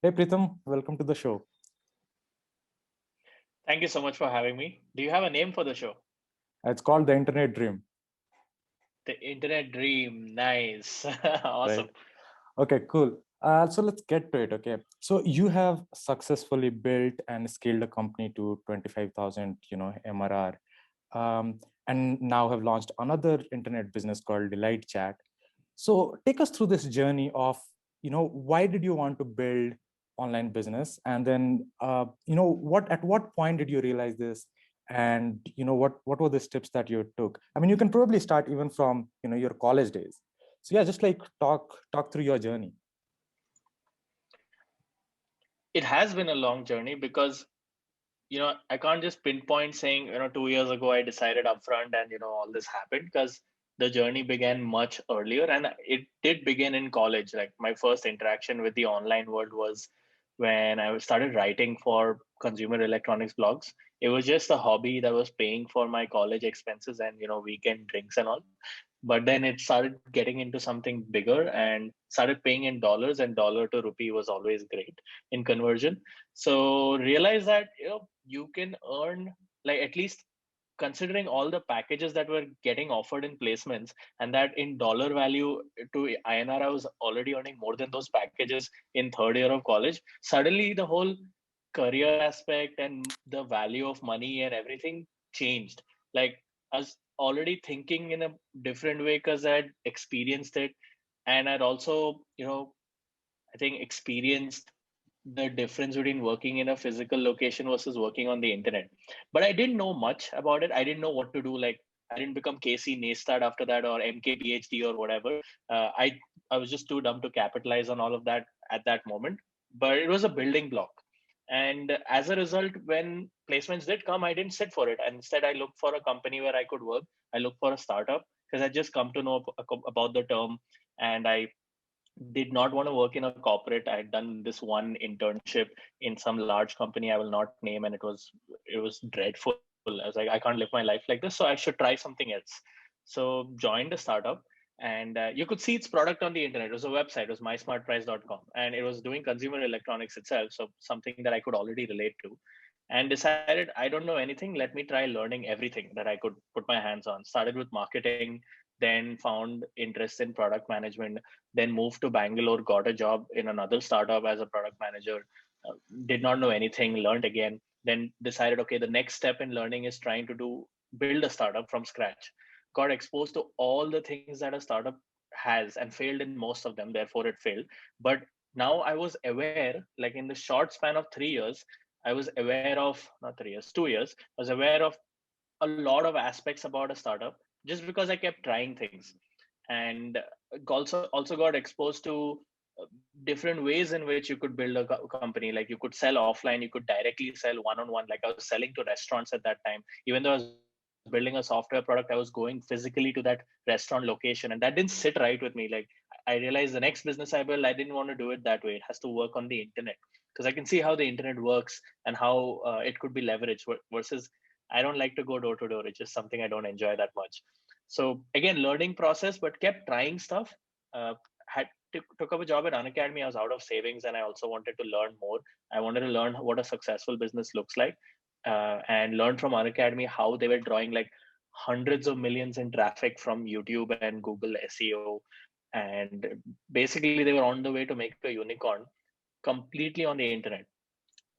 Hey Preetam, welcome to the show. Thank you so much for having me. Do you have a name for the show? It's called the Internet Dream, The Internet Dream. Nice. right? Awesome. Okay, cool. So let's get to it. Okay, so you have successfully built and scaled a company to 25,000, MRR, and now have launched another internet business called DelightChat. So take us through this journey of, why did you want to build online business, and then, what at what point did you realize this, and what were the steps that you took? I mean, you can probably start even from your college days. So yeah, just like talk through your journey. It has been a long journey because, I can't just pinpoint saying, 2 years ago I decided upfront and, all this happened because the journey began much earlier and it did begin in college. Like my first interaction with the online world was when I started writing for consumer electronics blogs. It was just a hobby that was paying for my college expenses and, weekend drinks and all. But then it started getting into something bigger and started paying in dollars, and dollar to rupee was always great in conversion. So realize that you can earn, like, at least considering all the packages that were getting offered in placements, and that in dollar value to INR I was already earning more than those packages in third year of college. Suddenly the whole career aspect and the value of money and everything changed. Like I was already thinking in a different way because I'd experienced it, and I'd also, I think experienced the difference between working in a physical location versus working on the internet. But I didn't know much about it. I didn't know what to do. Like I didn't become Casey Neistat after that or MK PhD or whatever. I was just too dumb to capitalize on all of that at that moment. But it was a building block. And as a result, when placements did come, I didn't sit for it. Instead, I looked for a company where I could work. I looked for a startup because I just come to know about the term, and I did not want to work in a corporate. I had done this one internship in some large company I will not name, and it was dreadful. I was like, I can't live my life like this, so I should try something else. So joined a startup, and you could see its product on the internet. It was a website. It was mysmartprice.com, and it was doing consumer electronics itself, so something that I could already relate to. And decided, I don't know anything, let me try learning everything that I could put my hands on. Started with marketing, then found interest in product management, then moved to Bangalore, got a job in another startup as a product manager. Did not know anything, learned again, then decided, okay, the next step in learning is trying to build a startup from scratch. Got exposed to all the things that a startup has and failed in most of them, therefore it failed. But now I was aware, like in the short span of 3 years, I was aware of, not 3 years, 2 years, I was aware of a lot of aspects about a startup just because I kept trying things. And also got exposed to different ways in which you could build a company. Like you could sell offline, you could directly sell one on one. Like I was selling to restaurants at that time. Even though I was building a software product, I was going physically to that restaurant location, and that didn't sit right with me. Like I realized the next business I built, I didn't want to do it that way. It has to work on the internet because I can see how the internet works and how it could be leveraged versus I don't like to go door to door. It's just something I don't enjoy that much. So again, learning process, but kept trying stuff. Had took up a job at Unacademy. I was out of savings, and I also wanted to learn more. I wanted to learn what a successful business looks like, and learn from Unacademy how they were drawing like hundreds of millions in traffic from YouTube and Google SEO, and basically they were on the way to make a unicorn completely on the internet.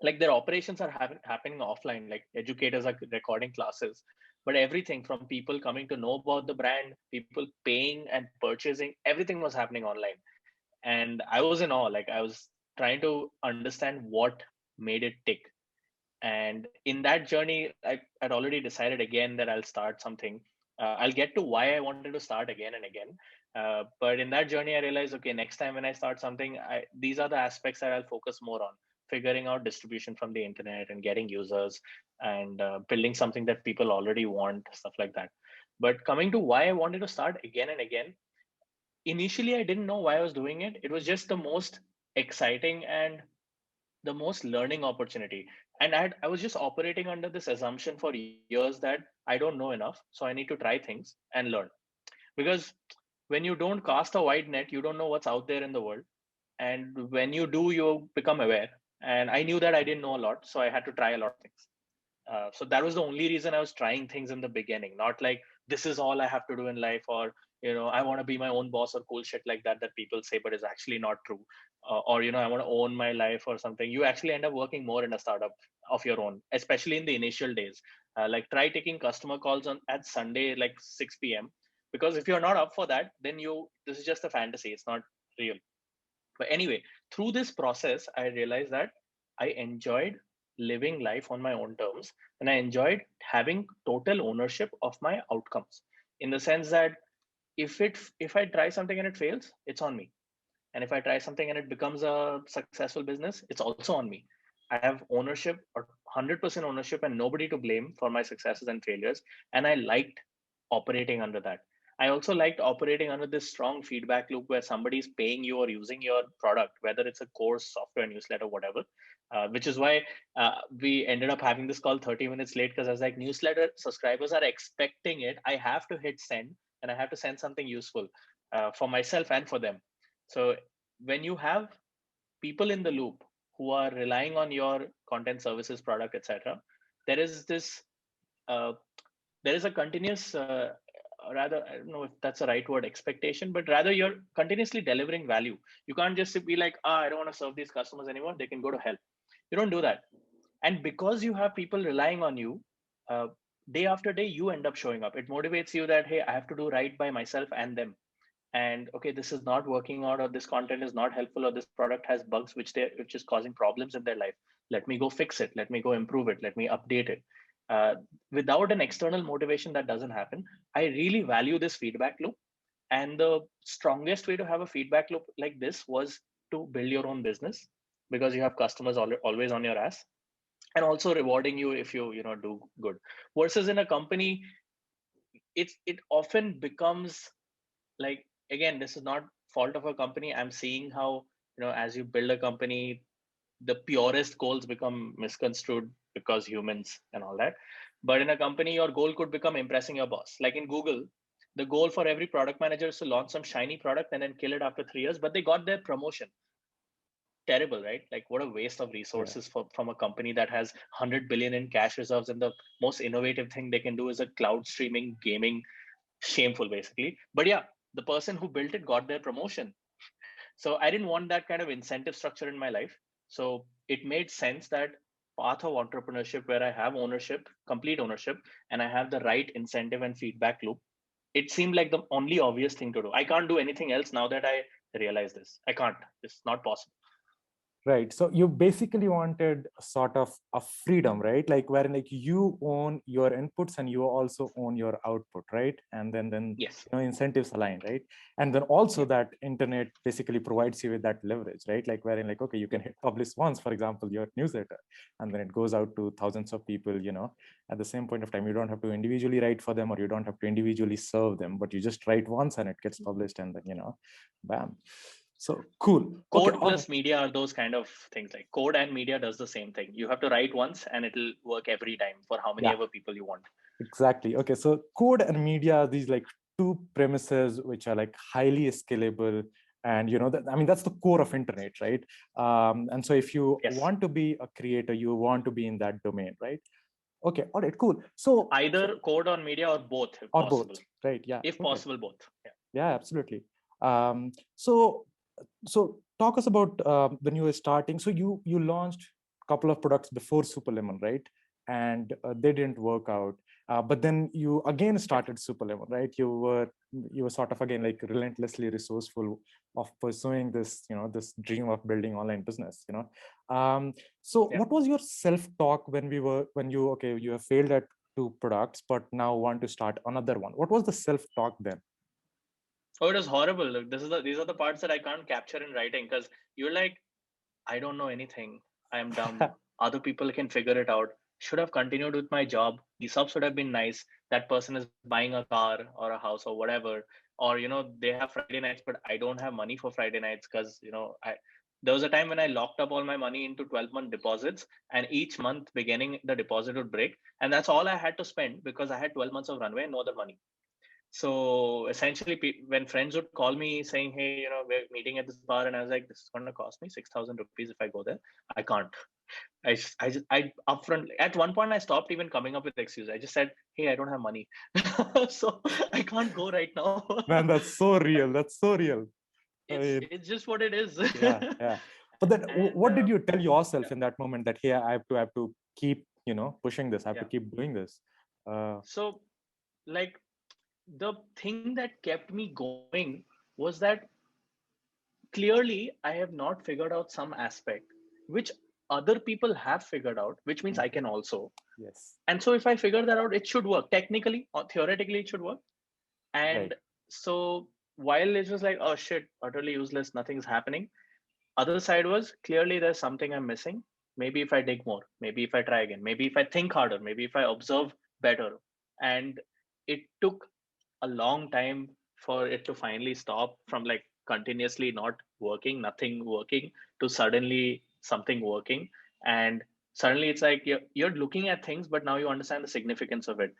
Like their operations are happening offline, like educators are recording classes, but everything from people coming to know about the brand, people paying and purchasing, everything was happening online. And I was in awe. Like I was trying to understand what made it tick. And in that journey, I'd already decided again that I'll start something. I'll get to why I wanted to start again and again. But in that journey, I realized, okay, next time when I start something, these are the aspects that I'll focus more on: figuring out distribution from the internet and getting users, and building something that people already want, stuff like that. But coming to why I wanted to start again and again, initially I didn't know why I was doing it. It was just the most exciting and the most learning opportunity. And I was just operating under this assumption for years that I don't know enough, so I need to try things and learn. Because when you don't cast a wide net, you don't know what's out there in the world. And when you do, you become aware. And I knew that I didn't know a lot, so I had to try a lot of things. So that was the only reason I was trying things in the beginning, not like this is all I have to do in life, or I want to be my own boss or cool shit like that people say, but it's actually not true. Or I want to own my life or something. You actually end up working more in a startup of your own, especially in the initial days. Like try taking customer calls on at Sunday like 6 p.m. Because if you're not up for that, then this is just a fantasy. It's not real. But anyway, through this process, I realized that I enjoyed living life on my own terms, and I enjoyed having total ownership of my outcomes, in the sense that if I try something and it fails, it's on me. And if I try something and it becomes a successful business, it's also on me. I have ownership, or 100% ownership, and nobody to blame for my successes and failures. And I liked operating under that. I also liked operating under this strong feedback loop where somebody's paying you or using your product, whether it's a course, software, newsletter, whatever. Which is why we ended up having this call 30 minutes late, because I was like, newsletter subscribers are expecting it. I have to hit send, and I have to send something useful for myself and for them. So when you have people in the loop who are relying on your content, services, product, etc., there is this uh, there is a continuous rather, I don't know if that's the right word, expectation, but rather you're continuously delivering value. You can't just be like, I don't want to serve these customers anymore, they can go to hell. You don't do that. And because you have people relying on you, uh, day after day, you end up showing up. It motivates you that, hey, I have to do right by myself and them. And okay, this is not working out, or this content is not helpful, or this product has bugs which is causing problems in their life. Let me go fix it, let me go improve it, let me update it. uh, Without an external motivation, that doesn't happen. I really value this feedback loop. And the strongest way to have a feedback loop like this was to build your own business, because you have customers always on your ass, and also rewarding you if you do good. Versus in a company, it often becomes like, again, this is not fault of a company. I'm seeing how, as you build a company, the purest goals become misconstrued because humans and all that. But in a company, your goal could become impressing your boss. Like in Google, the goal for every product manager is to launch some shiny product and then kill it after 3 years, but they got their promotion. Terrible, right? Like, what a waste of Yeah. resources from a company that has 100 billion in cash reserves, and the most innovative thing they can do is a cloud streaming gaming. Shameful, basically. But yeah, the person who built it got their promotion. So I didn't want that kind of incentive structure in my life. So it made sense that path of entrepreneurship, where I have ownership, complete ownership, and I have the right incentive and feedback loop, it seemed like the only obvious thing to do. I can't do anything else now that I realize this. I can't. It's not possible. Right. So you basically wanted a sort of a freedom, right? Like wherein like you own your inputs and you also own your output, right? And then Yes. incentives align, right? And then also Yeah. that internet basically provides you with that leverage, right? Like wherein like, okay, you can hit publish once, for example, your newsletter, and then it goes out to thousands of people, at the same point of time. You don't have to individually write for them, or you don't have to individually serve them, but you just write once and it gets published, and then, bam. So cool. Okay. Code All right. plus media are those kind of things. Like code and media does the same thing. You have to write once and it'll work every time for how many Yeah. ever people you want. Exactly. Okay. So code and media are these like two premises which are like highly scalable. And that's the core of internet, right? And so if you Yes. want to be a creator, you want to be in that domain, right? Okay. All right. Cool. So Either code or media, or both if or both, possible. right? Yeah. If Okay. possible, both. Yeah. Yeah. Absolutely. So talk us about when you were starting. So you launched a couple of products before Superlemon, right? And they didn't work out. But then you again Yep. started Superlemon, right? You were sort of again like relentlessly resourceful of pursuing this dream of building online business. So Yeah. what was your self-talk when you have failed at two products but now want to start another one? What was the self-talk then? Oh, it was horrible. Look, these are the parts that I can't capture in writing, because you're like, I don't know anything. I am dumb. Other people can figure it out. Should have continued with my job. The subs would have been nice. That person is buying a car or a house or whatever. Or, they have Friday nights, but I don't have money for Friday nights, because, there was a time when I locked up all my money into 12-month deposits, and each month beginning, the deposit would break. And that's all I had to spend, because I had 12 months of runway and no other money. So essentially, when friends would call me saying, "Hey, we're meeting at this bar," and I was like, "This is going to cost me 6,000 rupees if I go there. I can't." I upfront at one point I stopped even coming up with excuses. I just said, "Hey, I don't have money, so I can't go right now." Man, that's so real. That's so real. I mean, It's just what it is. yeah, yeah. But then, And what did you tell yourself yeah, in that moment that, hey, I have to keep, pushing this. I have to yeah. keep doing this. So like the thing that kept me going was that clearly I have not figured out some aspect which other people have figured out, which means I Mhm. can also. Yes. And so if I figure that out, it should work. Technically or theoretically, it should work. Right. And so while it was like, oh shit, utterly useless, nothing's happening. Other side was clearly there's something I'm missing. Maybe if I dig more, maybe if I try again, maybe if I think harder, maybe if I observe better. And it took a long time for it to finally stop from like continuously not working, nothing working, to suddenly something working. And suddenly it's like you're looking at things, but now you understand the significance of it.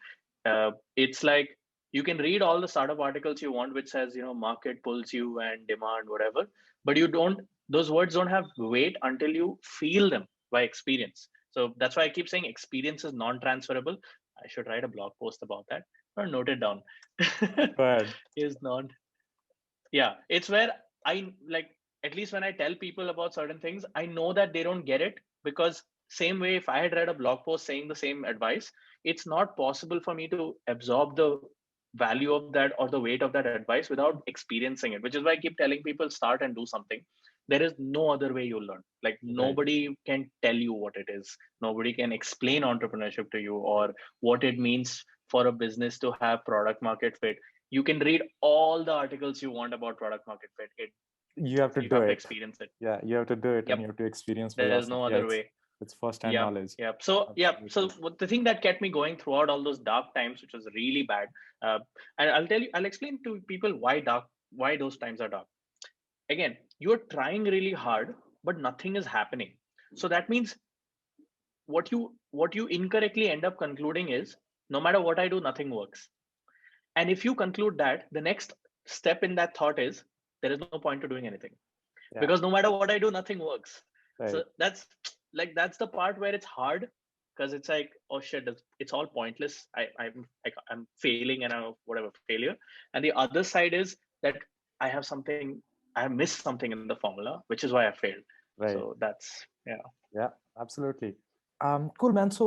It's like you can read all the startup articles you want, which says, market pulls you and demand, whatever, but you don't, those words don't have weight until you feel them by experience. So that's why I keep saying experience is non-transferable. I should write a blog post about that or note it down. But Is not, yeah, it's where I like, at least when I tell people about certain things, I know that they don't get it, because same way if I had read a blog post saying the same advice, it's not possible for me to absorb the value of that or the weight of that advice without experiencing it, which is why I keep telling people start and do something. There is no other way you'll learn. Like right. nobody can tell you what it is, nobody can explain entrepreneurship to you or what it means for a business to have product market fit. You can read all the articles you want about product market fit. You have to You do have to it. experience it. Yeah, you have to do it, and Yep, you have to experience for there is yourself. no Yeah, other it's way. it's first-hand Yep, knowledge. yep. So yep. So Absolutely. the thing that kept me going throughout all those dark times, which was really bad, uh, and I'll tell you, I'll explain to people why those times are dark. Again, you're trying really hard, but nothing is happening. So that means what you incorrectly end up concluding is, no matter what I do, nothing works. And if you conclude that, the next step in that thought is there is no point to doing anything, Yeah. because no matter what I do, nothing works. So Right. that's the part where it's hard, because it's like, oh shit, it's all pointless. I'm failing and I'm whatever failure. And the other side is that I have missed something in the formula, which is why I failed. Right. So that's yeah. Yeah. Absolutely. Cool, man. So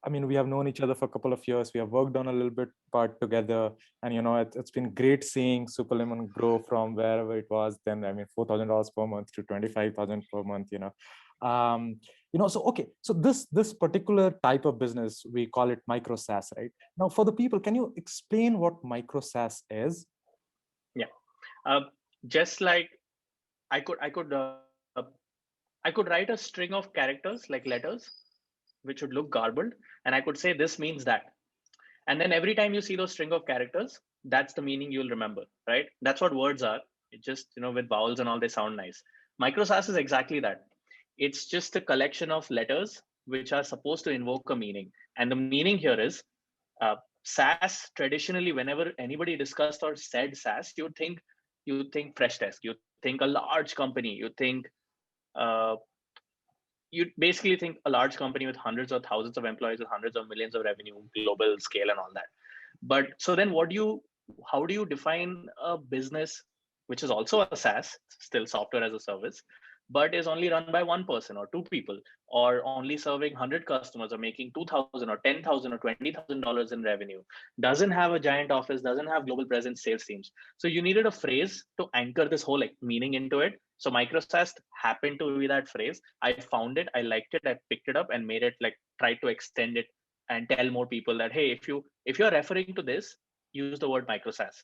I mean, we have known each other for a couple of years. We have worked on a little bit part together, and it's been great seeing Superlemon grow from wherever it was then. I mean, $4,000 per month to 25,000 per month. So okay. So this particular type of business, we call it MicroSaaS, right? Now, for the people, can you explain what MicroSaaS is? Yeah. Uh, just like I could I could uh, I could write a string of characters like letters, which would look garbled, and I could say this means that. And then every time you see those string of characters, that's the meaning you'll remember, right? That's what words are. It just, with vowels and all, they sound nice. MicroSaaS is exactly that. It's just a collection of letters which are supposed to invoke a meaning. And the meaning here is, SaaS traditionally, whenever anybody discussed or said SaaS, you think Freshdesk, you think a large company, you think uh, you basically think a large company with hundreds or thousands of employees with hundreds of millions of revenue, global scale, and all that. But so then, how do you define a business which is also a SaaS, still software as a service, but is only run by one person or two people, or only serving 100 customers, or making 2,000 or 10,000 or $20,000 in revenue, doesn't have a giant office, doesn't have global presence, sales teams. So you needed a phrase to anchor this whole like meaning into it. So MicroSaaS happened to be that phrase. I found it, I liked it, I picked it up and made it, like, tried to extend it and tell more people that, hey, if you're referring to this, use the word MicroSaaS,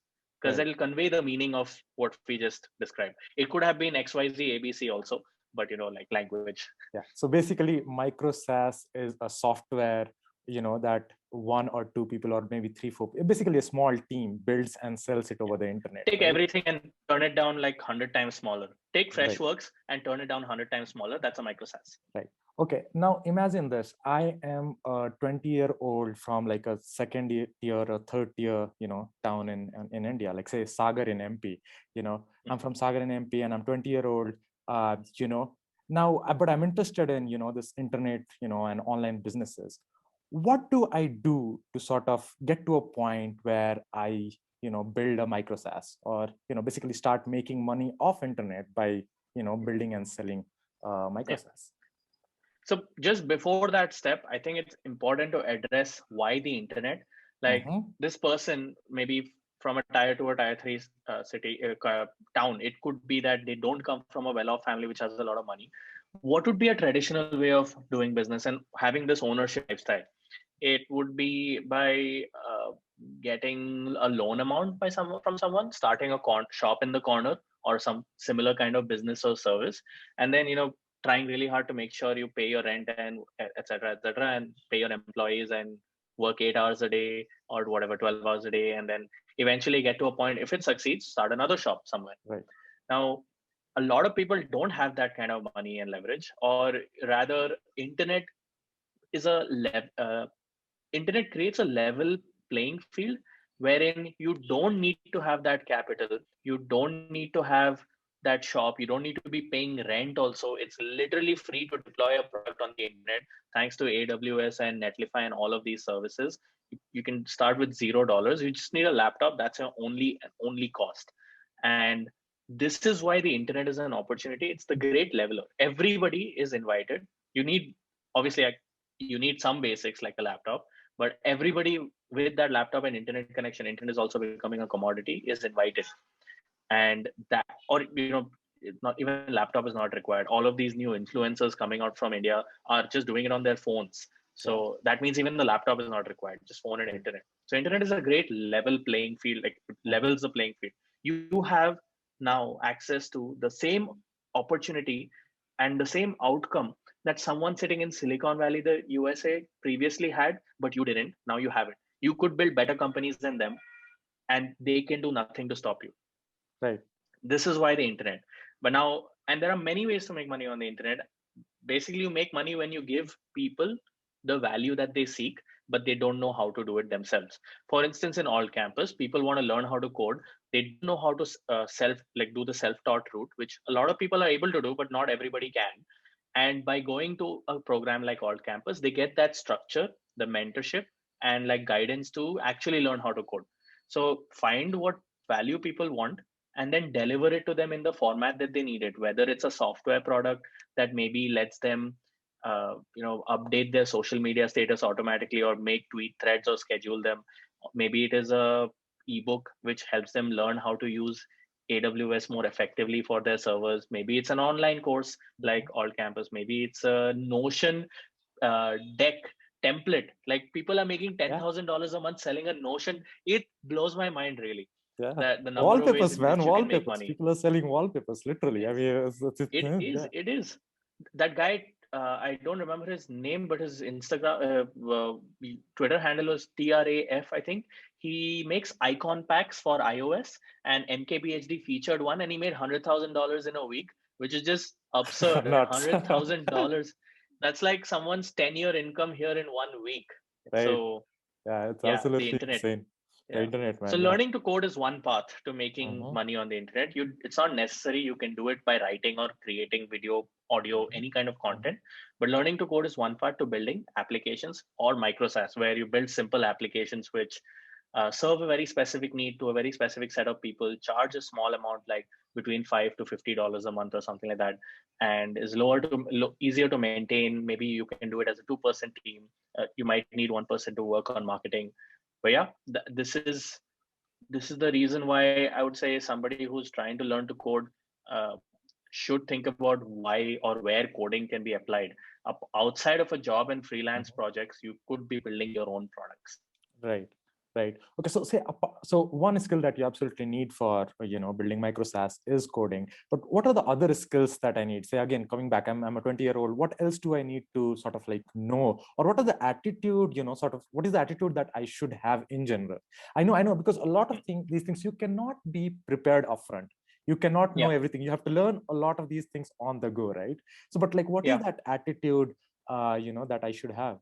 because Right. it'll convey the meaning of what we just described. It could have been XYZ ABC also, but like language. Yeah. So basically, MicroSaaS is a software, that one or two people or maybe three, four, basically a small team builds and sells it over the internet, Take right? everything and turn it down like 100 times smaller. Take Right. Freshworks and turn it down 100 times smaller. That's a MicroSaaS. Right. Okay, now imagine this. I am a 20-year-old from like a second tier or third tier, town in India, like say Sagar in MP. I'm from Sagar in MP and I'm 20-year-old. Now, but I'm interested in, this internet, and online businesses. What do I do to sort of get to a point where I, build a MicroSaaS or, basically start making money off internet by, building and selling Yeah. MicroSaaS? So just before that step, I think it's important to address why the internet. Like Mm-hmm. this person, maybe from a tier 2 or tier 3 city town, it could be that they don't come from a well-off family which has a lot of money. What would be a traditional way of doing business and having this ownership lifestyle? It would be by getting a loan amount by someone from someone, starting a shop in the corner or some similar kind of business or service, and then trying really hard to make sure you pay your rent and etc., and pay your employees and work 8 hours a day or whatever 12 hours a day, and then eventually get to a point. If it succeeds, start another shop somewhere. Right. Now, a lot of people don't have that kind of money and leverage, or rather, internet creates a level playing field wherein you don't need to have that capital, you don't need to have that shop, you don't need to be paying rent also. It's literally free to deploy a product on the internet thanks to AWS and Netlify and all of these services. You can start with $0. You just need a laptop. That's your only cost. And this is why the internet is an opportunity. It's the great leveler. Everybody is invited. You need, obviously, you need some basics like a laptop, but everybody with that laptop and internet connection, internet is also becoming a commodity, is invited. And that, or not even laptop is not required. All of these new influencers coming out from India are just doing it on their phones. Yeah. So that means even the laptop is not required, just phone and Right. internet. So internet is a great level playing field, like Mm-hmm. levels the playing field. You have now access to the same opportunity and the same outcome that someone sitting in Silicon Valley, the USA, previously had, but you didn't. Now you have it. You could build better companies than them, and they can do nothing to stop you. Right. This is why the internet. But now, and there are many ways to make money on the internet. Basically, you make money when you give people the value that they seek, but they don't know how to do it themselves. For instance, in AltCampus, people want to learn how to code. They don't know how to do the self-taught route, which a lot of people are able to do, but not everybody can. And by going to a program like AltCampus, they get that structure, the mentorship, and like guidance to actually learn how to code. So find what value people want and then deliver it to them in the format that they need it, whether it's a software product that maybe lets them update their social media status automatically or make tweet threads or schedule them. Maybe it is a ebook which helps them learn how to use AWS more effectively for their servers. Maybe it's an online course like Mm-hmm. AltCampus. Maybe it's a Notion deck template. Like people are making ten Yeah. thousand dollars a month selling a Notion. It blows my mind really, Yeah. that the number of ways Wallpapers, in man. which you can make Wallpapers. money. People are selling wallpapers, literally. I Yes, mean, yeah. it is. That guy, I don't remember his name, but his Instagram, Twitter handle was TRAF, I think. He makes icon packs for iOS, and MKBHD featured one, and he made $100,000 in a week, which is just absurd. Nuts. $100,000. That's like someone's 10-year income here in 1 week. Right. So Yeah, it's yeah, the absolutely internet. insane. The Yeah. internet, So man. Yeah. learning to code is one path to making Mm-hmm. money on the internet. It's not necessary. You can do it by writing or creating video, audio, Mm-hmm. any kind of Mm-hmm. content. But learning to code is one part to building applications or MicroSaaS, where you build simple applications which serve a very specific need to a very specific set of people, charge a small amount, like between $5 to $50 a month or something like that, and is easier to maintain. Maybe you can do it as a two-person team. You might need one person to work on marketing. But yeah, this is the reason why I would say somebody who's trying to learn to code uh, should think about why or where coding can be applied. Outside of a job and freelance Mm-hmm. projects, you could be building your own products. Right. Right. Okay. So say so one skill that you absolutely need for building MicroSaaS is coding. But what are the other skills that I need? Say again, coming back, I'm a 20-year-old. What else do I need to sort of like know, or what are the attitude? Sort of what is the attitude that I should have in general? I know because a lot of these things you cannot be prepared upfront. You cannot know Yeah, everything. You have to learn a lot of these things on the go, right? So, but like, what is yeah. that attitude that I should have?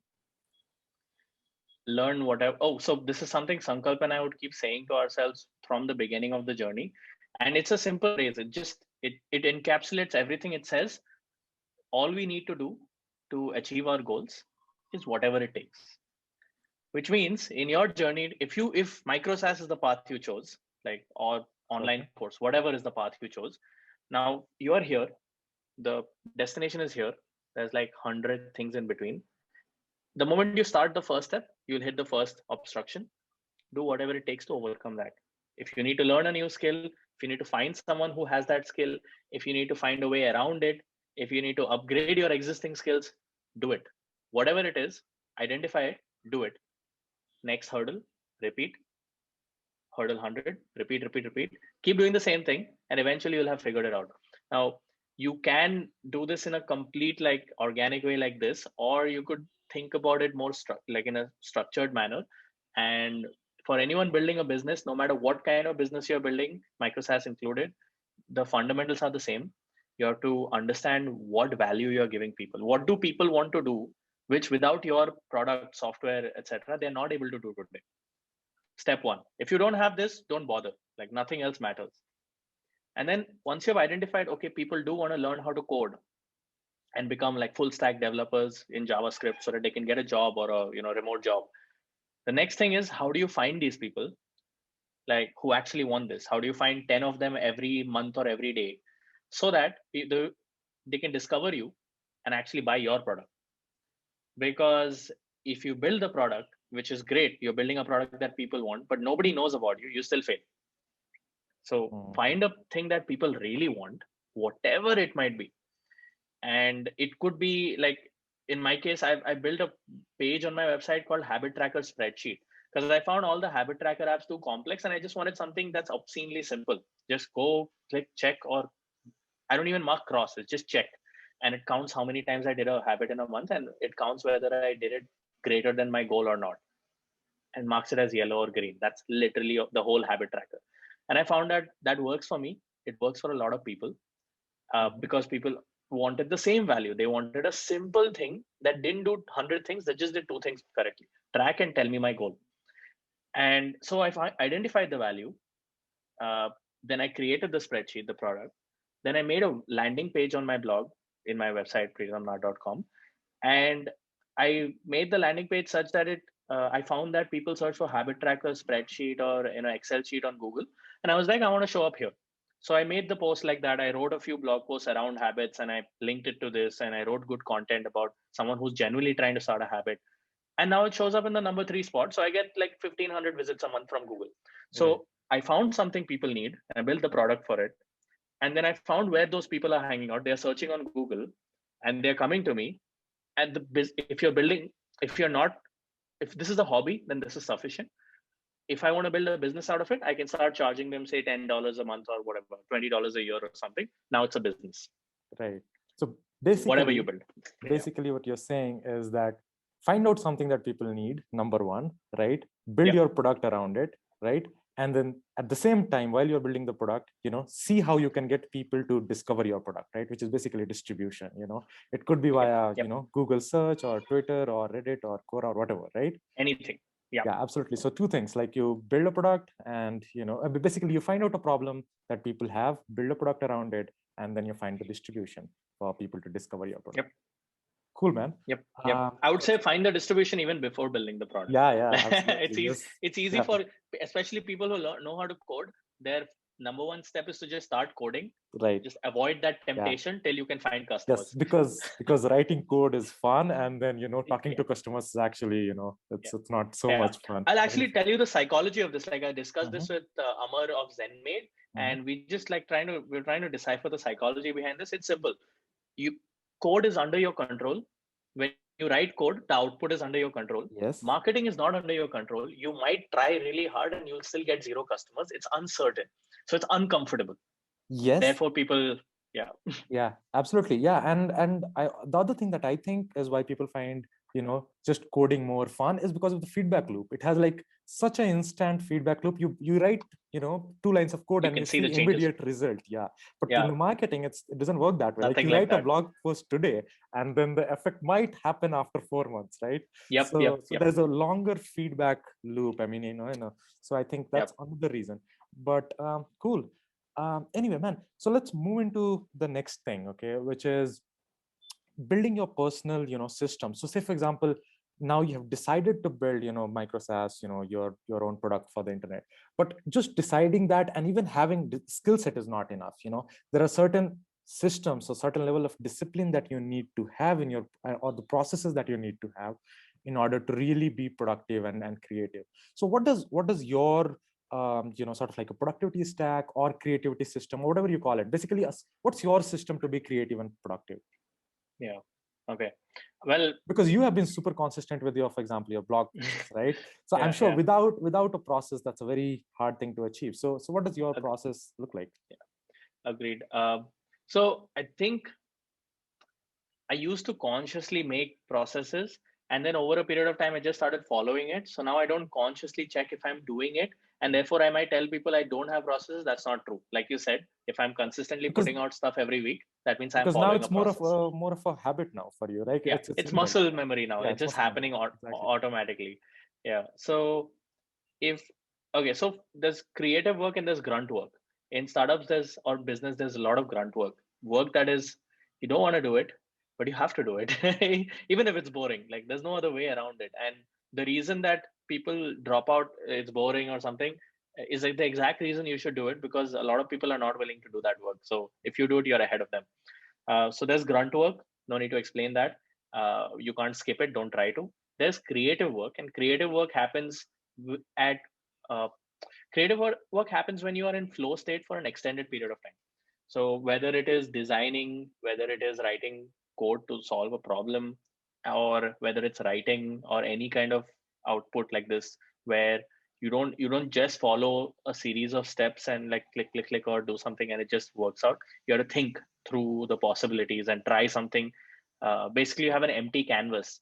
Learn whatever. Oh, so this is something Sankalp and I would keep saying to ourselves from the beginning of the journey. And it's a simple phrase. It encapsulates everything. It says all we need to do to achieve our goals is whatever it takes. Which means in your journey, if MicroSaaS is the path you chose, like, or online Okay. course, whatever is the path you chose, now you are here, the destination is here, there's like 100 things in between. The moment you start the first step, you'll hit the first obstruction. Do whatever it takes to overcome that. If you need to learn a new skill, if you need to find someone who has that skill, if you need to find a way around it, if you need to upgrade your existing skills, do it. Whatever it is, identify it, do it. Next hurdle, repeat. Hurdle 100, repeat, repeat, repeat. Keep doing the same thing, and eventually you'll have figured it out. Now, you can do this in a complete, like, organic way like this, or you could think about it more like in a structured manner. And for anyone building a business, no matter what kind of business you're building, MicroSaaS included, the fundamentals are the same. You have to understand what value you're giving people. What do people want to do, which without your product, software, etc., they're not able to do today. Step one. If you don't have this, don't bother. Like, nothing else matters. And then once you've identified, okay, people do want to learn how to code and become like full stack developers in JavaScript so that they can get a job or a remote job. The next thing is, how do you find these people, like, who actually want this? How do you find 10 of them every month or every day so that they can discover you and actually buy your product? Because if you build the product, which is great, you're building a product that people want, but nobody knows about you, you still fail. So find a thing that people really want, whatever it might be. And it could be like, in my case, I built a page on my website called Habit Tracker Spreadsheet, because I found all the habit tracker apps too complex and I just wanted something that's obscenely simple. Just go, click, check, or I don't even mark crosses, just check. And it counts how many times I did a habit in a month, and it counts whether I did it greater than my goal or not, and marks it as yellow or green. That's literally the whole habit tracker. And I found that that works for me. It works for a lot of people, because people wanted the same value. They wanted a simple thing that didn't do 100 things, that just did 2 things correctly: track and tell me my goal. And so I identified the value. Then I created the spreadsheet, the product. Then I made a landing page on my blog, in my website, preetamnath.com. And I made the landing page such that I found that people search for habit tracker spreadsheet or Excel sheet on Google, and I was like, I want to show up here. So I made the post like that. I wrote a few blog posts around habits, and I linked it to this, and I wrote good content about someone who's genuinely trying to start a habit. And now it shows up in the number 3 spot. So I get like 1,500 visits a month from Google. So I found something people need, and I built the product for it. And then I found where those people are hanging out. They're searching on Google, and they're coming to me. And if this is a hobby, then this is sufficient. If I want to build a business out of it, I can start charging them, say, $10 a month or whatever, $20 a year or something. Now it's a business. Right. So basically, whatever you build. Basically, what you're saying is that find out something that people need, number one, right? Build your product around it, right? And then at the same time, while you're building the product, see how you can get people to discover your product, right? Which is basically distribution. It could be via Google search or Twitter or Reddit or Quora or whatever, right? Anything. Yeah, absolutely. So 2 things, like you build a product and basically you find out a problem that people have, build a product around it, and then you find the distribution for people to discover your product. Cool, man. Yep. I would say find the distribution even before building the product. Absolutely. It's easy for especially people who know how to code. Their number one step is to just start coding. Right. Just avoid that temptation till you can find customers. Yes, because writing code is fun, and then talking to customers is actually it's not so much fun. I'll actually tell you the psychology of this. Like, I discussed this with Amar of ZenMade, and we're trying to decipher the psychology behind this. It's simple. Code is under your control. When you write code, the output is under your control. Yes. Marketing is not under your control. You might try really hard and you'll still get 0 customers. It's uncertain. So it's uncomfortable. Yes. Therefore, people, Yeah, absolutely. Yeah. And the other thing that I think is why people find just coding more fun is because of the feedback loop. It has like such an instant feedback loop. You write 2 lines of code You and can you see the see changes. immediate result. Yeah, but in Yeah, the marketing, it doesn't work that way. Like nothing you like write a that. blog post today, and then the effect might happen after 4 months, right? Yep, yep, So yep, there's a longer feedback loop. I mean, so I think yep. that's another reason. But cool. Anyway, man, so let's move into the next thing, okay, which is building your personal system. So say for example, now you have decided to build MicroSaaS, your own product for the internet. But just deciding that and even having the skill set is not enough. There are certain systems or certain level of discipline that you need to have in your or the processes that you need to have in order to really be productive and creative. So what does your sort of like a productivity stack or creativity system or whatever you call it, basically what's your system to be creative and productive? Yeah. Okay. Well, Because you have been super consistent with your, for example, your blog posts, right? So I'm yeah, sure yeah. without a process, that's a very hard thing to achieve. So what does your ag- process look like? Agreed. So I think I used to consciously make processes, and then over a period of time, I just started following it. So now I don't consciously check if I'm doing it, and therefore I might tell people I don't have processes. That's not true. Like you said, if I'm consistently because putting out stuff every week, that means I'm because now following a it's process. more of a habit now for you, right? Yeah, It's it's inbuilt. muscle memory now. Yeah, It's it's just muscle memory. happening Exactly. automatically. Yeah. So if okay, so there's creative work and there's grunt work. In startups, there's or business, there's a lot of grunt work that is you don't want to do it, but you have to do it, even if it's boring. Like there's no other way around it. And the reason that people drop out, it's boring or something, is like the exact reason you should do it, because a lot of people are not willing to do that work. So if you do it, you're ahead of them. So there's grunt work. No need to explain that. You can't skip it. Don't try to. There's creative work, and creative work happens at uh, work happens when you are in flow state for an extended period of time. So whether it is designing, whether it is writing code to solve a problem, or whether it's writing or any kind of output like this, where you don't just follow a series of steps and like click click click or do something and it just works out. You have to think through the possibilities and try something. Basically, you have an empty canvas,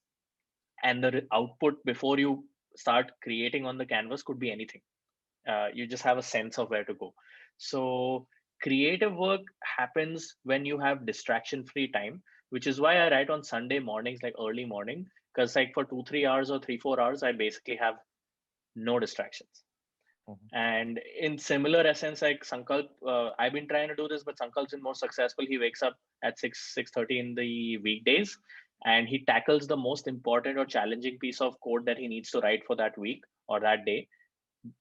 and the output before you start creating on the canvas could be anything. You just have a sense of where to go. So creative work happens when you have distraction free time, which is why I write on Sunday mornings, like early morning, because like for 2 3 hours or 3 4 hours I basically have no distractions. Mhm. And in similar essence, like Sankalp, I've been trying to do this, but Sankalp's been more successful. He wakes up at 6:30 in the weekdays, and he tackles the most important or challenging piece of code that he needs to write for that week or that day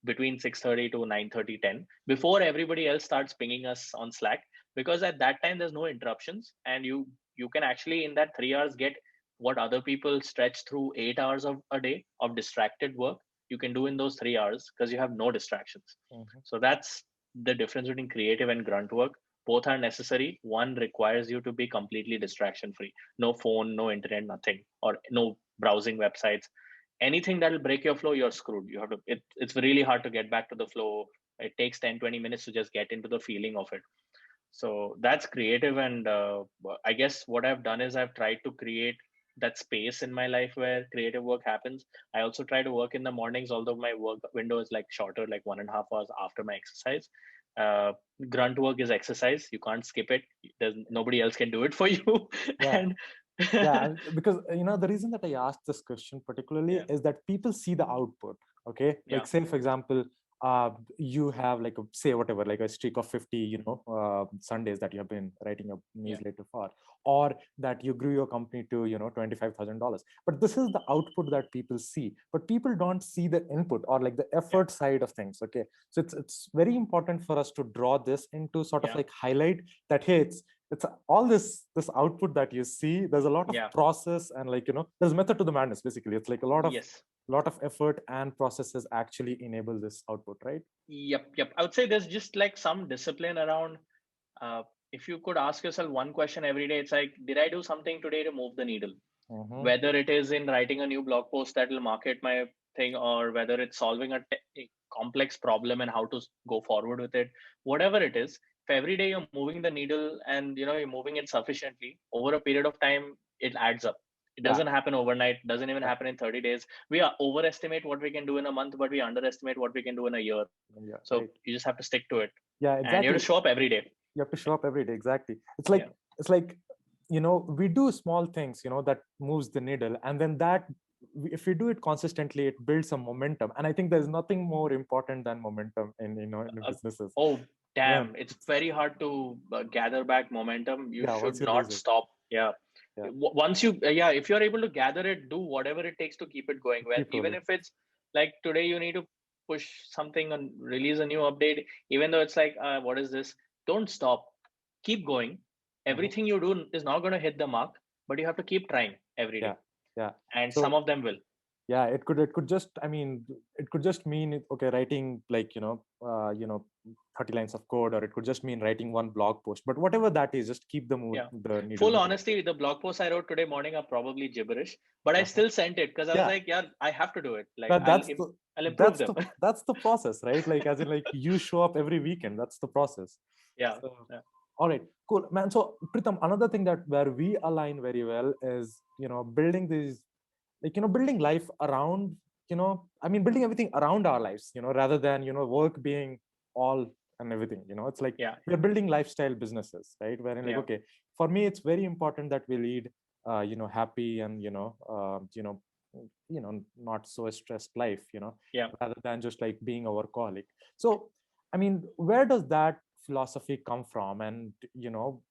between 6:30 to 9:30, 10, before everybody else starts pinging us on Slack, because at that time there's no interruptions, and you can actually in that 3 hours get what other people stretch through 8 hours of a day of distracted work. You can do in those 3 hours because you have no distractions. Mhm. So that's the difference between creative and grunt work. Both are necessary. One requires you to be completely distraction free, no phone, no internet, nothing, or no browsing websites. Anything that will break your flow, you're screwed. You have to it's really hard to get back to the flow. It takes 10 20 minutes to just get into the feeling of it. So that's creative. And I guess what I've done is I've tried to create that space in my life where creative work happens. I also try to work in the mornings, although my work window is like shorter, like 1.5 hours after my exercise. uh, Grunt work is exercise. You can't skip it. There's nobody else can do it for you. Yeah. And Yeah, because the reason that I asked this question particularly yeah, is that people see the output. Okay, yeah, like say for example, you have like a say whatever like a streak of 50 Sundays that you have been writing a yeah, newsletter for, or that you grew your company to $25,000. But this is the output that people see, but people don't see the input or like the yeah, effort side of things. Okay, so it's very important for us to draw this into sort of yeah, like highlight that, hey, it's all this output that you see. There's a lot of yeah. process and like there's method to the madness. Basically, it's like a Yes. lot of effort and processes actually enable this output, right? Yep, yep. I would say there's just like some discipline around. Uh, if you could ask yourself one question every day, it's like, did I do something today to move the needle? Mm-hmm. Whether it is in writing a new blog post that will market my thing, or whether it's solving a complex problem and how to go forward with it, whatever it is, if every day you're moving the needle and you're moving it sufficiently over a period of time, it adds up. It doesn't happen overnight, doesn't even happen in 30 days. We overestimate what we can do in a month, but we underestimate what we can do in a year. Yeah, So right. you just have to stick to it. Yeah, And you have exactly. to show up every day. You have to show up every day. Exactly. It's like we do small things that moves the needle, and then that if we do it consistently, it builds some momentum. And I think there's nothing more important than momentum in businesses. Oh damn, Man, it's very hard to gather back momentum. You yeah, should once you not lose it. stop. Yeah. Yeah, Once you if you're able to gather it, do whatever it takes to keep it going. Well, keep even rolling. if it's like today you need to push something and release a new update, even though it's like what is this, don't stop, keep going. Mhm. Everything you do is not going to hit the mark, but you have to keep trying every Yeah, day, yeah. and some So of them will. yeah, it could just, I mean, it could just mean okay, writing 30 lines of code, or it could just mean writing one blog post. But whatever that is, just keep Yeah. the needle Full moving. honesty, the blog posts I wrote today morning are probably gibberish, but I Uh-huh. still sent it because I was Yeah, like, yeah, I have to do it. Like but I'll improve that's them. the that's the process, right? Like as in, like, you show up every weekend. That's the process. Yeah. So Yeah. all right, cool, man. So Pritam, another thing that where we align very well is building these, building life around, I mean, building everything around our lives, rather than work being all and everything. It's like Yeah. we're building lifestyle businesses, right? Wherein, like, Yeah. okay, for me it's very important that we lead happy and not so stressed life, Yeah. rather than just like being a workaholic. So I mean, where does that philosophy come from? And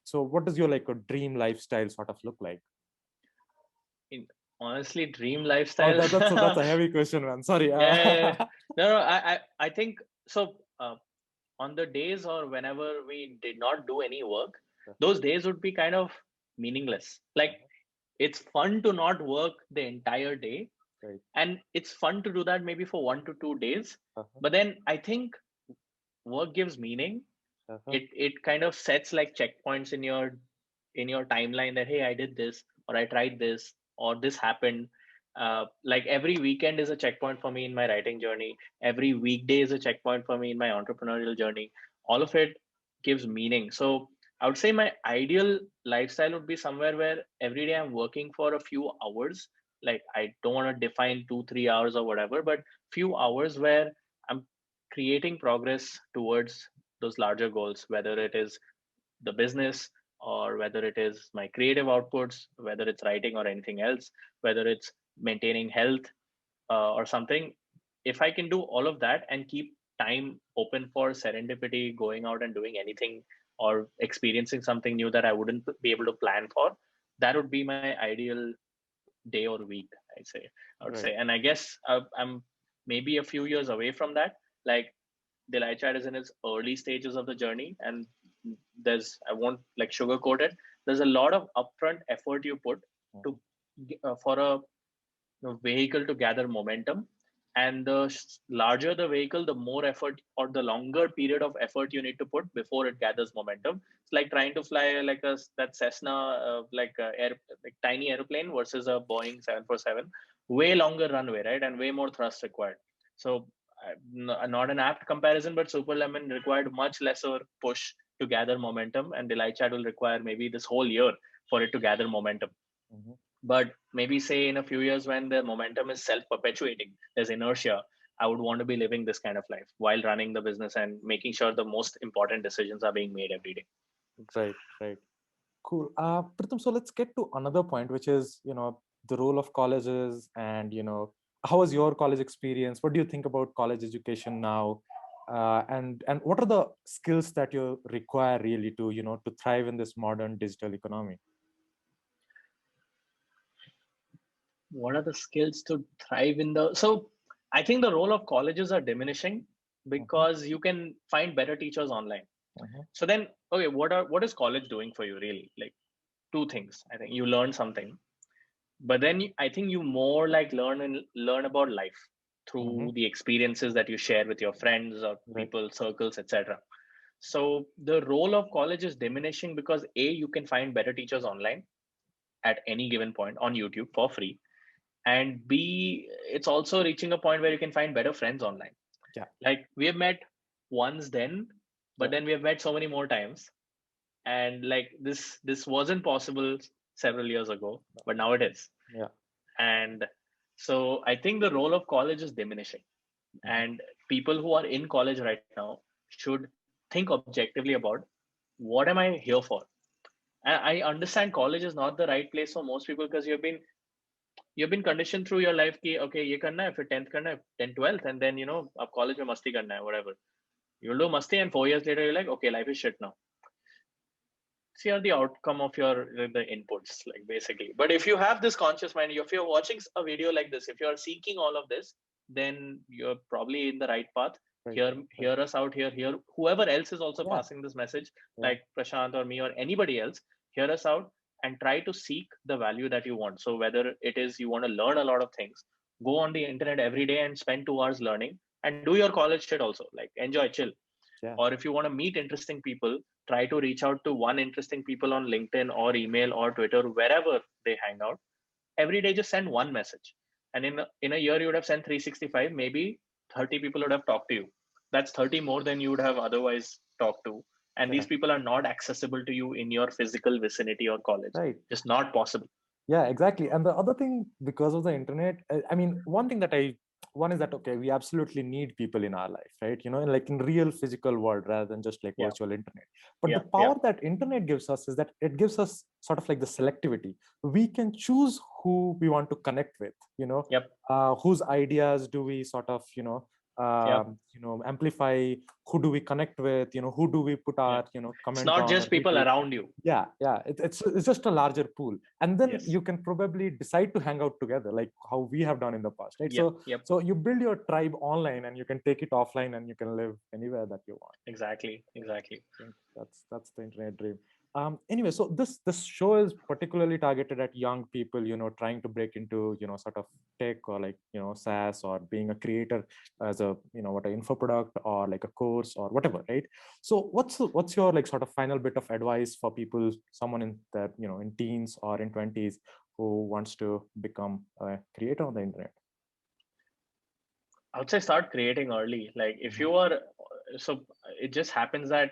so what does your like a dream lifestyle sort of look like? In, honestly, dream Oh, lifestyle. that's a heavy question, man. Sorry. Yeah. No, no, I think so. On the days or whenever we did not do any work, those days would be kind of meaningless. Like it's fun to not work the entire day, Right. and it's fun to do that maybe for 1 to 2 days. Uh-huh. But then I think work gives meaning. Uh-huh. It kind of sets like checkpoints in your timeline that hey, I did this, or I tried this, or this happened. Like every weekend is a checkpoint for me in my writing journey. Every weekday is a checkpoint for me in my entrepreneurial journey. All of it gives meaning. So I would say my ideal lifestyle would be somewhere where every day I'm working for a few hours. Like I don't want to define 2 3 hours or whatever, but few hours where I'm creating progress towards those larger goals, whether it is the business, or whether it is my creative outputs, whether it's writing or anything else, whether it's maintaining health or something. If I can do all of that and keep time open for serendipity, going out and doing anything or experiencing something new that I wouldn't be able to plan for, that would be my ideal day or week, I would say. Right. And I guess I'm maybe a few years away from that. Like DelightChat is in its early stages of the journey, and I won't like sugarcoat it. There's a lot of upfront effort you put Mhm. to for a vehicle to gather momentum, and the larger the vehicle, the more effort or the longer period of effort you need to put before it gathers momentum. It's like trying to fly like that Cessna like tiny airplane versus a Boeing 747. Way longer runway, right, and way more thrust required. So not an apt comparison, but Superlemon required much lesser push to gather momentum, and DelightChat will require maybe this whole year for it to gather momentum. Mhm. But maybe say in a few years when the momentum is self-perpetuating, there's inertia, I would want to be living this kind of life while running the business and making sure the most important decisions are being made every day. Right. Right. Cool. Pritam, so let's get to another point, which is, the role of colleges, and, how was your college experience? What do you think about college education now? And what are the skills that you require really to, to thrive in this modern digital economy? What are the skills to thrive in the so I think the role of colleges are diminishing Mhm. because you can find better teachers online. Mhm. So then, okay, what is college doing for you really? Like two things. I think you learn something, but then I think you more like learn about life through Mhm. the experiences that you share with your friends or Right. people circles, etc. So the role of college is diminishing because a, you can find better teachers online at any given point on YouTube for free, and b, it's also reaching a point where you can find better friends online. Yeah. Like we have met once then, but Yeah. then we have met so many more times, and like this wasn't possible several years ago, but now it is. Yeah. And so I think the role of college is diminishing. And people who are in college right now should think objectively about what am I here for? And I understand college is not the right place for most people because you've been conditioned through your life ki okay ye karna hai, फिर 10th karna hai, 10 12th, and then ab college mein masti karna hai, whatever. You'll do masti, and 4 years later you're like, okay, life is shit now. See, are the outcome of the inputs, like, basically. But if you have this conscious mind, if you're watching a video like this, if you're seeking all of this, then you're probably in the right path. Right. Hear us out here. Whoever else is also Yeah. passing this message, Yeah. like Prashant or me or anybody else, hear us out and try to seek the value that you want. So whether it is you want to learn a lot of things, go on the internet every day and spend 2 hours learning, and do your college shit also. Like, enjoy, chill. Yeah. Or if you want to meet interesting people, try to reach out to one interesting people on LinkedIn or email or Twitter, wherever they hang out. Every day, just send one message. And in a year, you would have sent 365. Maybe 30 people would have talked to you. That's 30 more than you would have otherwise talked to. And these people are not accessible to you in your physical vicinity or college. Right. Just not possible. Yeah, exactly. And the other thing, because of the internet, I mean, one is that, okay, we absolutely need people in our life, right? Like in real physical world rather than just like virtual internet. But the power that internet gives us is that it gives us sort of like the selectivity. We can choose who we want to connect with, whose ideas do we sort of, amplify, who do we connect with, who do we put our, comment on. It's not just people around you. Yeah. It's just a larger pool. And then you can probably decide to hang out together, like how we have done in the past, right? So you build your tribe online and you can take it offline and you can live anywhere that you want. Exactly. That's the internet dream. Anyway, so this show is particularly targeted at young people, trying to break into, sort of tech or like, SaaS, or being a creator as a, what an info product or like a course or whatever, right? So what's your like sort of final bit of advice for people, someone in the, in teens or in 20s who wants to become a creator on the internet? I would say start creating early. Like, if you are, so it just happens that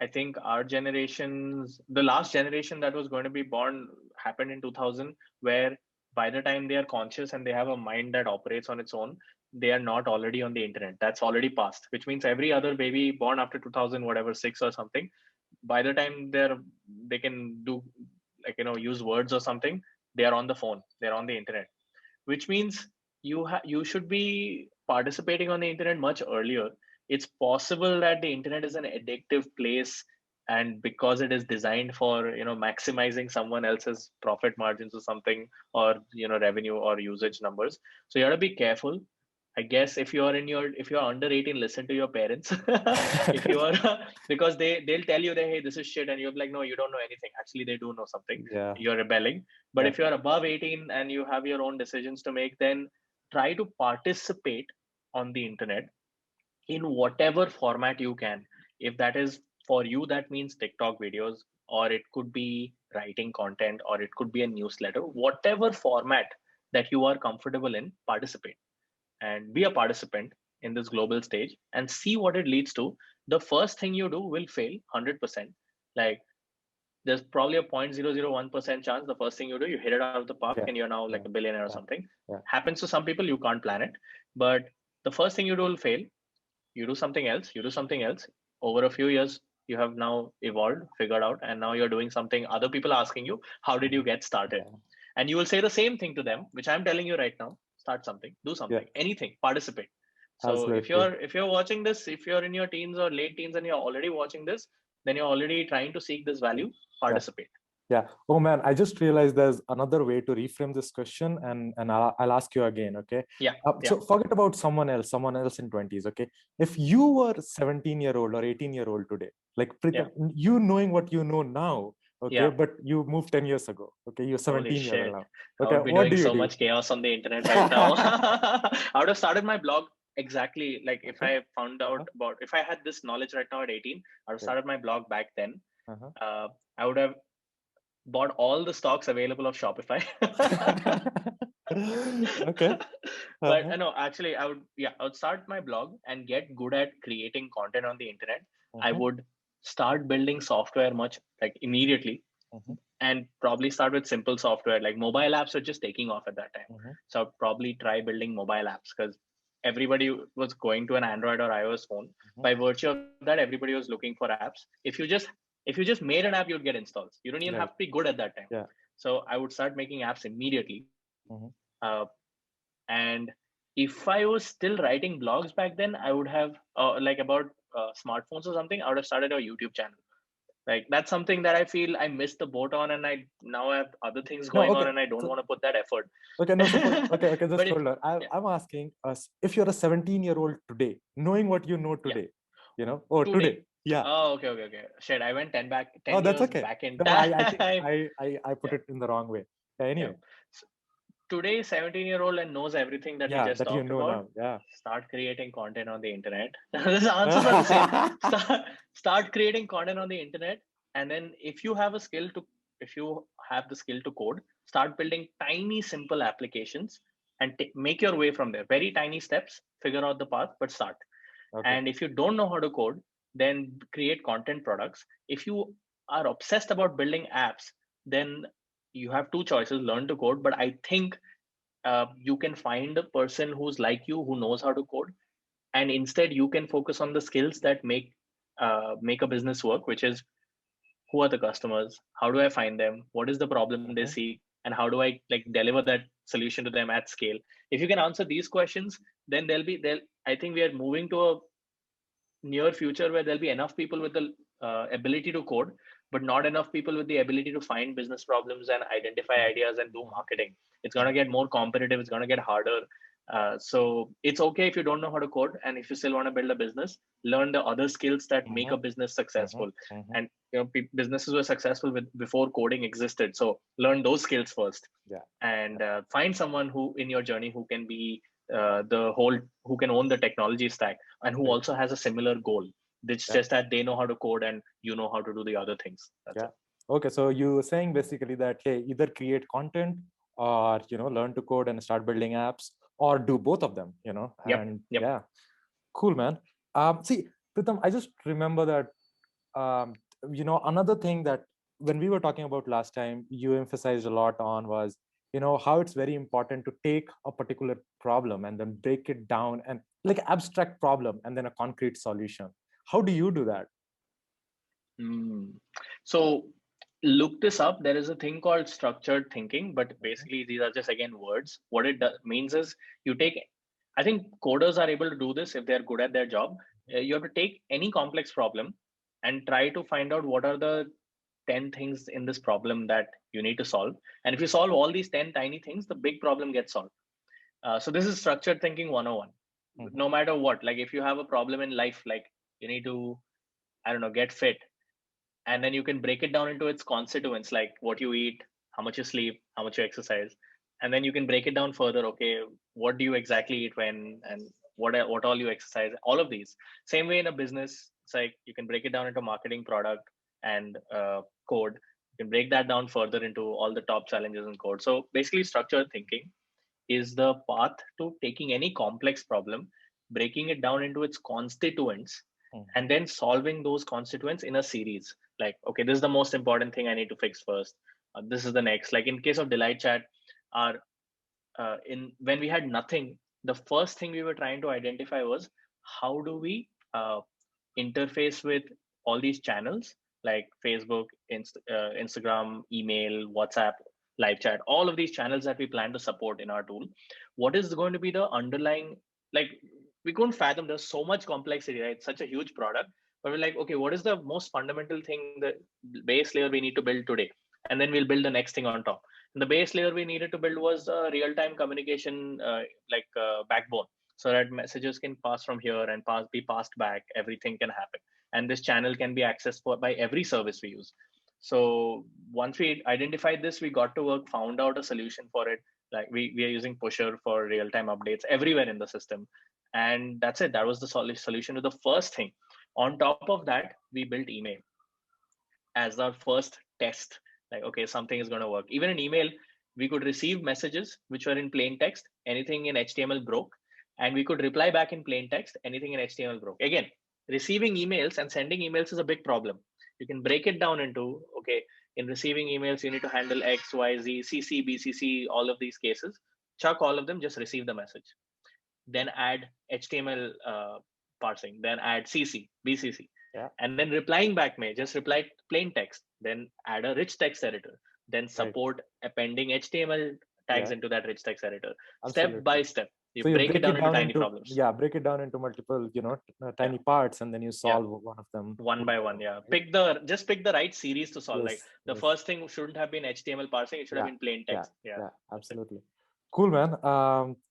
I think our generations, the last generation that was going to be born happened in 2000, where by the time they are conscious and they have a mind that operates on its own, they are not already on the internet. That's already past, which means every other baby born after 2000, whatever, 6 or something, by the time they can do, like, use words or something, they are on the phone, they're on the internet, which means you should be participating on the internet much earlier. It's possible that the internet is an addictive place, and because it is designed for maximizing someone else's profit margins or something, or revenue or usage numbers. So you got to be careful. I guess if you're under 18, listen to your parents. If you are because they'll tell you that, hey, this is shit, and you're like, no, you don't know anything. Actually, they do know something. Yeah. You're rebelling. But if you're above 18 and you have your own decisions to make, then try to participate on the internet in whatever format you can. If that is for you, that means TikTok videos, or it could be writing content, or it could be a newsletter. Whatever format that you are comfortable in, participate and be a participant in this global stage and see what it leads to. The first thing you do will fail 100%. Like, there's probably a 0.001% chance the first thing you do, you hit it out of the park and you're now like a billionaire or something. Happens to some people, you can't plan it. But the first thing you do will fail. You do something else, Over a few years, you have now evolved, figured out, and now you're doing something. Other people are asking you, how did you get started? And you will say the same thing to them, which I'm telling you right now. Start something, do something, anything, participate. So Absolutely. if you're watching this, if you're in your teens or late teens and you're already watching this, then you're already trying to seek this value. Participate. Yeah. Oh man, I just realized there's another way to reframe this question, and I'll ask you again. Okay. So forget about someone else in 20s. Okay. If you were 17-year-old or 18-year-old today, like Preetam, you knowing what you know now, okay, but you moved 10 years ago. Okay, you're 17-year-old now. Okay, I would be what doing do you so do? much chaos on the internet right now. I would have started my blog exactly like if I found out about, if I had this knowledge right now at 18, I would have started my blog back then. I would have bought all the stocks available of Shopify. Okay. But no, actually, I would start my blog and get good at creating content on the internet. I would start building software much like immediately. and probably start with simple software. Like mobile apps were just taking off at that time. So I'd probably try building mobile apps because everybody was going to an Android or iOS phone. By virtue of that, everybody was looking for apps. If you just made an app, you'd get installs. You don't even have to Right. be good at that time. Yeah. So I would start making apps immediately. Mm-hmm. Uh, and if I was still writing blogs back then, I would have like about smartphones or something. I would have started a YouTube channel. Like that's something that I feel I missed the boat on, and I now have other things No, going on, okay. and I don't So, want to put that effort. okay, no, suppose, okay, just But if hold on. yeah, I'm asking us if you're a 17-year-old today, knowing what you know yeah, today, oh, today. today. Yeah. Oh, okay. Shit, I went Oh, ten that's years okay. back in No, I think time. I put Yeah, it in the wrong way. Yeah, yeah. anyway. So today, 17-year-old and knows everything that we Yeah, just that you talked know about. now. Yeah. Start creating content on the internet. The answers are the same. Start creating content on the internet, and then if you have the skill to code, start building tiny, simple applications, and make your way from there. Very tiny steps. Figure out the path, but start. Okay. And if you don't know how to code, then create content products. If you are obsessed about building apps, then you have two choices: learn to code. But I think you can find a person who's like you who knows how to code, and instead you can focus on the skills that make a business work, which is who are the customers, how do I find them, what is the problem they Mm-hmm. see, and how do I like deliver that solution to them at scale. If you can answer these questions, then they'll I think we are moving to a near future where there'll be enough people with the ability to code, but not enough people with the ability to find business problems and identify ideas and do marketing. It's going to get more competitive. It's going to get harder. So it's okay if you don't know how to code, and if you still want to build a business, learn the other skills that make Mm-hmm. a business Mm-hmm. successful. Mm-hmm. And businesses were successful before coding existed. So learn those skills first, Yeah. and find someone who in your journey who can be who can own the technology stack and who Right. also has a similar goal. It's Yeah. just that they know how to code and you know how to do the other things. That's Yeah. it. Okay. So you were saying basically that, hey, either create content or, learn to code and start building apps, or do both of them, Yep. and Yep. yeah, cool, man. See, Pritam, I just remember that, another thing that when we were talking about last time, you emphasized a lot on was, how it's very important to take a particular problem and then break it down and like abstract problem and then a concrete solution. How do you do that? Mm. So look this up. There is a thing called structured thinking, but Mhm. basically these are just again words. What it means is you take. I think coders are able to do this if they're good at their job. You have to take any complex problem and try to find out what are the 10 things in this problem that you need to solve. And if you solve all these 10 tiny things, the big problem gets solved. So this is structured thinking 101. Mhm. No matter what, like if you have a problem in life, like you need to, I don't know, get fit, and then you can break it down into its constituents, like what you eat, how much you sleep, how much you exercise, and then you can break it down further. Okay, what do you exactly eat when, and what all you exercise, all of these. Same way in a business, it's like you can break it down into marketing, product, and code. You can break that down further into all the top challenges in code. So basically structured thinking is the path to taking any complex problem, breaking it down into its constituents, Mhm. and then solving those constituents in a series. Like, okay, this is the most important thing I need to fix first. This is the next. Like in case of DelightChat, our in when we had nothing, the first thing we were trying to identify was how do we interface with all these channels like Facebook, Instagram, email, WhatsApp, live chat, all of these channels that we plan to support in our tool. What is going to be the underlying, like, we couldn't fathom, there's so much complexity, right? It's such a huge product. But we're like, okay, what is the most fundamental thing, the base layer we need to build today? And then we'll build the next thing on top. And the base layer we needed to build was real-time communication, backbone, so that messages can pass from here and be passed back. Everything can happen, and this channel can be accessed by every service we use. So once we identified this, we got to work, found out a solution for it. Like we are using Pusher for real-time updates everywhere in the system, and that's it. That was the solution to the first thing. On top of that, we built email as our first test. Like, okay, something is going to work. Even in email, we could receive messages which were in plain text, anything in HTML broke, and we could reply back in plain text, anything in HTML broke. Again, receiving emails and sending emails is a big problem. You can break it down into, okay, In receiving emails, you need to handle X, Y, Z, CC, BCC, all of these cases. Chuck all of them, just receive the message. Then add HTML parsing, then add CC, BCC. Yeah. And then replying back may just reply plain text, then add a rich text editor, then Right. support appending HTML tags Yeah. into that rich text editor. Step by Absolutely. step, you So you break it break down it into down tiny into, problems. yeah, break it down into multiple, Yeah, tiny parts, and then you yeah, solve one of them one by one. Yeah, right? pick the right series to solve. Like Yes, the yes. first thing shouldn't have been HTML parsing, it should have Yeah, been plain yeah, text. Yeah, yeah, that's it. absolutely. Cool, man.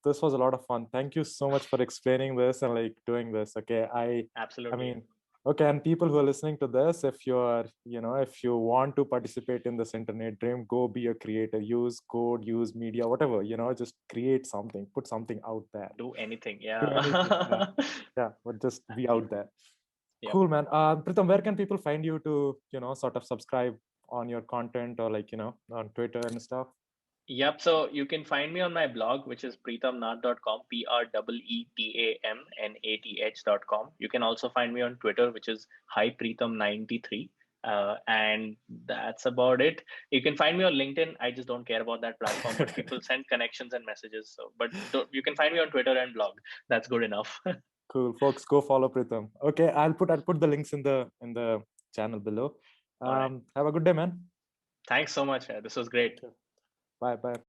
This was a lot of fun. Thank you so much for explaining this and like doing this. Okay, I Absolutely. mean, okay, and people who are listening to this, if you're, if you want to participate in this internet dream, go be a creator. Use code, use media, whatever. Just create something, put something out there. Do anything. Do anything. Yeah, Yeah. yeah, but just be out there. Yep. Cool, man. Pritam, where can people find you to, sort of subscribe on your content or like, on Twitter and stuff? Yep. So you can find me on my blog, which is preetamnath.com, preetamnath.com. You can also find me on Twitter, which is hi Preetam93. And that's about it. You can find me on LinkedIn. I just don't care about that platform, but people send connections and messages. So, but you can find me on Twitter and blog. That's good enough. Cool, folks. Go follow Pritam. Okay, I'll put the links in the channel below. All right. Have a good day, man. Thanks so much. This was great. Sure. Bye, bye.